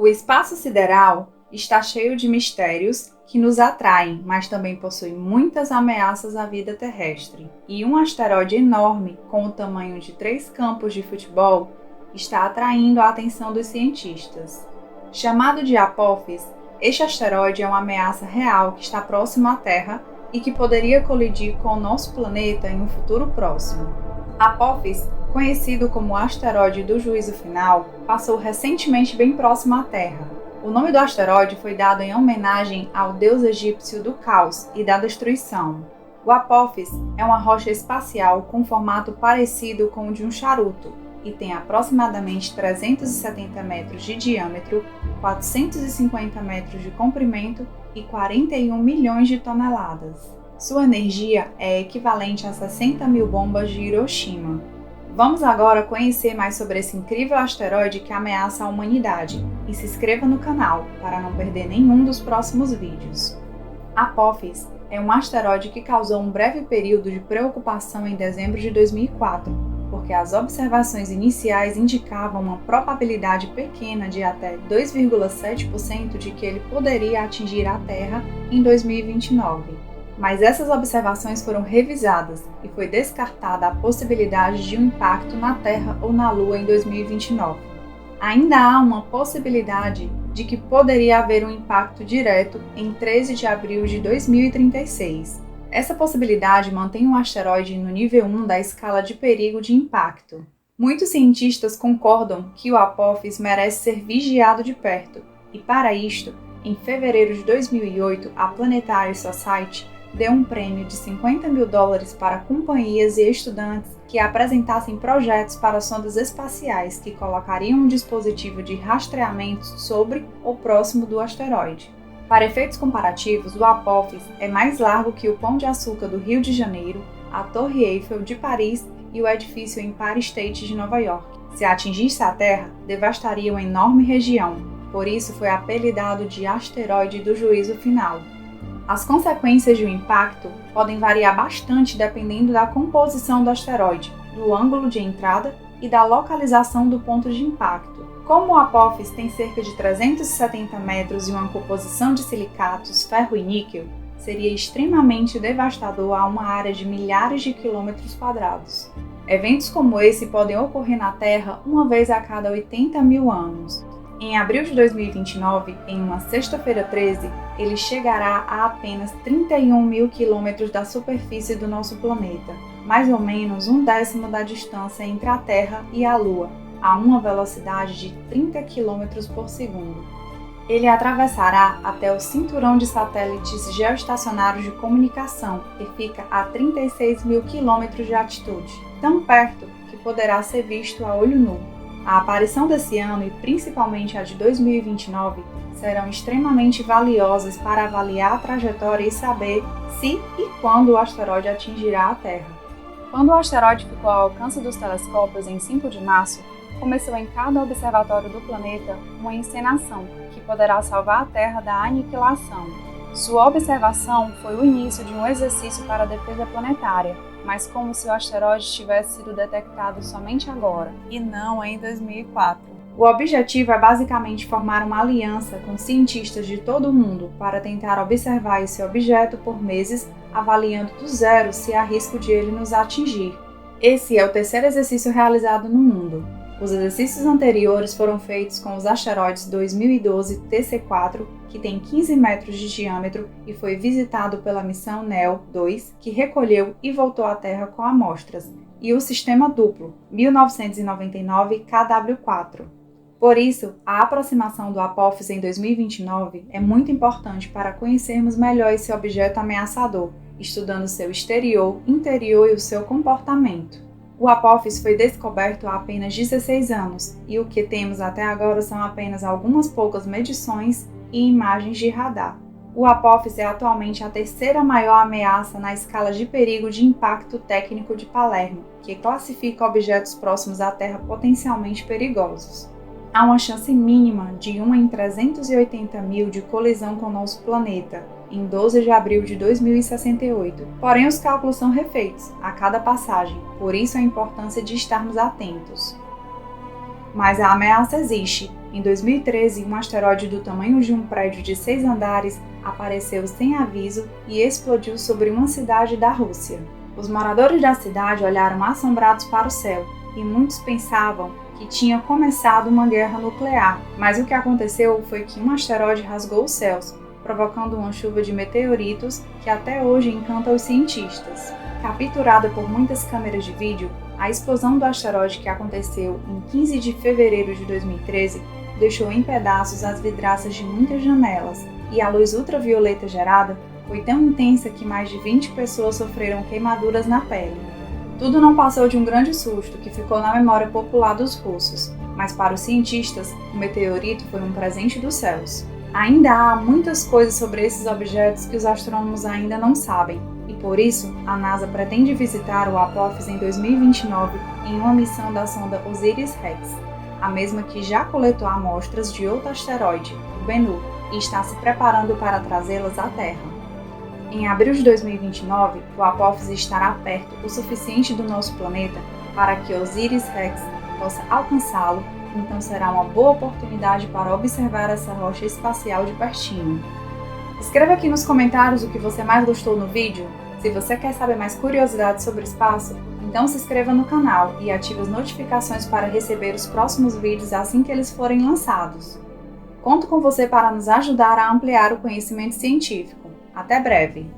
O espaço sideral está cheio de mistérios que nos atraem, mas também possui muitas ameaças à vida terrestre. E um asteroide enorme, com o tamanho de 3 campos de futebol, está atraindo a atenção dos cientistas. Chamado de Apophis, este asteroide é uma ameaça real que está próximo à Terra e que poderia colidir com o nosso planeta em um futuro próximo. Apophis, conhecido como asteroide do juízo final, passou recentemente bem próximo à Terra. O nome do asteroide foi dado em homenagem ao deus egípcio do caos e da destruição. O Apophis é uma rocha espacial com formato parecido com o de um charuto e tem aproximadamente 370 metros de diâmetro, 450 metros de comprimento e 41 milhões de toneladas. Sua energia é equivalente a 60 mil bombas de Hiroshima. Vamos agora conhecer mais sobre esse incrível asteroide que ameaça a humanidade e se inscreva no canal para não perder nenhum dos próximos vídeos. Apophis é um asteroide que causou um breve período de preocupação em dezembro de 2004, porque as observações iniciais indicavam uma probabilidade pequena de até 2,7% de que ele poderia atingir a Terra em 2029. Mas essas observações foram revisadas e foi descartada a possibilidade de um impacto na Terra ou na Lua em 2029. Ainda há uma possibilidade de que poderia haver um impacto direto em 13 de abril de 2036. Essa possibilidade mantém o asteroide no nível 1 da escala de perigo de impacto. Muitos cientistas concordam que o Apophis merece ser vigiado de perto, e para isto, em fevereiro de 2008, a Planetary Society deu um prêmio de $50 mil para companhias e estudantes que apresentassem projetos para sondas espaciais que colocariam um dispositivo de rastreamento sobre ou próximo do asteroide. Para efeitos comparativos, o Apophis é mais largo que o Pão de Açúcar do Rio de Janeiro, a Torre Eiffel de Paris e o edifício Empire State de Nova York. Se atingisse a Terra, devastaria uma enorme região, por isso foi apelidado de asteroide do juízo final. As consequências de um impacto podem variar bastante dependendo da composição do asteroide, do ângulo de entrada e da localização do ponto de impacto. Como o Apophis tem cerca de 370 metros e uma composição de silicatos, ferro e níquel, seria extremamente devastador a uma área de milhares de quilômetros quadrados. Eventos como esse podem ocorrer na Terra uma vez a cada 80 mil anos. Em abril de 2029, em uma sexta-feira 13, ele chegará a apenas 31 mil quilômetros da superfície do nosso planeta, mais ou menos 1/10 da distância entre a Terra e a Lua, a uma velocidade de 30 km por segundo. Ele atravessará até o cinturão de satélites geoestacionários de comunicação, que fica a 36 mil quilômetros de altitude, tão perto que poderá ser visto a olho nu. A aparição desse ano e principalmente a de 2029 serão extremamente valiosas para avaliar a trajetória e saber se e quando o asteroide atingirá a Terra. Quando o asteroide ficou ao alcance dos telescópios em 5 de março, começou em cada observatório do planeta uma encenação que poderá salvar a Terra da aniquilação. Sua observação foi o início de um exercício para a defesa planetária, mas como se o asteroide tivesse sido detectado somente agora, e não em 2004. O objetivo é basicamente formar uma aliança com cientistas de todo o mundo para tentar observar esse objeto por meses, avaliando do zero se há risco de ele nos atingir. Esse é o terceiro exercício realizado no mundo. Os exercícios anteriores foram feitos com os asteroides 2012 TC4, que tem 15 metros de diâmetro e foi visitado pela missão NEO 2, que recolheu e voltou à Terra com amostras, e o sistema duplo 1999 KW4. Por isso, a aproximação do Apophis em 2029 é muito importante para conhecermos melhor esse objeto ameaçador, estudando seu exterior, interior e o seu comportamento. O Apophis foi descoberto há apenas 16 anos e o que temos até agora são apenas algumas poucas medições e imagens de radar. O Apophis é atualmente a terceira maior ameaça na escala de perigo de impacto técnico de Palermo, que classifica objetos próximos à Terra potencialmente perigosos. Há uma chance mínima de 1 em 380 mil de colisão com nosso planeta, em 12 de abril de 2068. Porém, os cálculos são refeitos a cada passagem, por isso a importância de estarmos atentos. Mas a ameaça existe. Em 2013, um asteroide do tamanho de um prédio de 6 andares apareceu sem aviso e explodiu sobre uma cidade da Rússia. Os moradores da cidade olharam assombrados para o céu e muitos pensavam que tinha começado uma guerra nuclear, mas o que aconteceu foi que um asteroide rasgou os céus, provocando uma chuva de meteoritos que até hoje encanta os cientistas. Capturada por muitas câmeras de vídeo, a explosão do asteroide que aconteceu em 15 de fevereiro de 2013 deixou em pedaços as vidraças de muitas janelas, e a luz ultravioleta gerada foi tão intensa que mais de 20 pessoas sofreram queimaduras na pele. Tudo não passou de um grande susto que ficou na memória popular dos russos, mas para os cientistas, o meteorito foi um presente dos céus. Ainda há muitas coisas sobre esses objetos que os astrônomos ainda não sabem, e por isso a NASA pretende visitar o Apophis em 2029 em uma missão da sonda OSIRIS-REx, a mesma que já coletou amostras de outro asteroide, o Bennu, e está se preparando para trazê-las à Terra. Em abril de 2029, o Apophis estará perto o suficiente do nosso planeta para que OSIRIS-REx possa alcançá-lo, então será uma boa oportunidade para observar essa rocha espacial de pertinho. Escreva aqui nos comentários o que você mais gostou no vídeo. Se você quer saber mais curiosidades sobre o espaço, então se inscreva no canal e ative as notificações para receber os próximos vídeos assim que eles forem lançados. Conto com você para nos ajudar a ampliar o conhecimento científico. Até breve!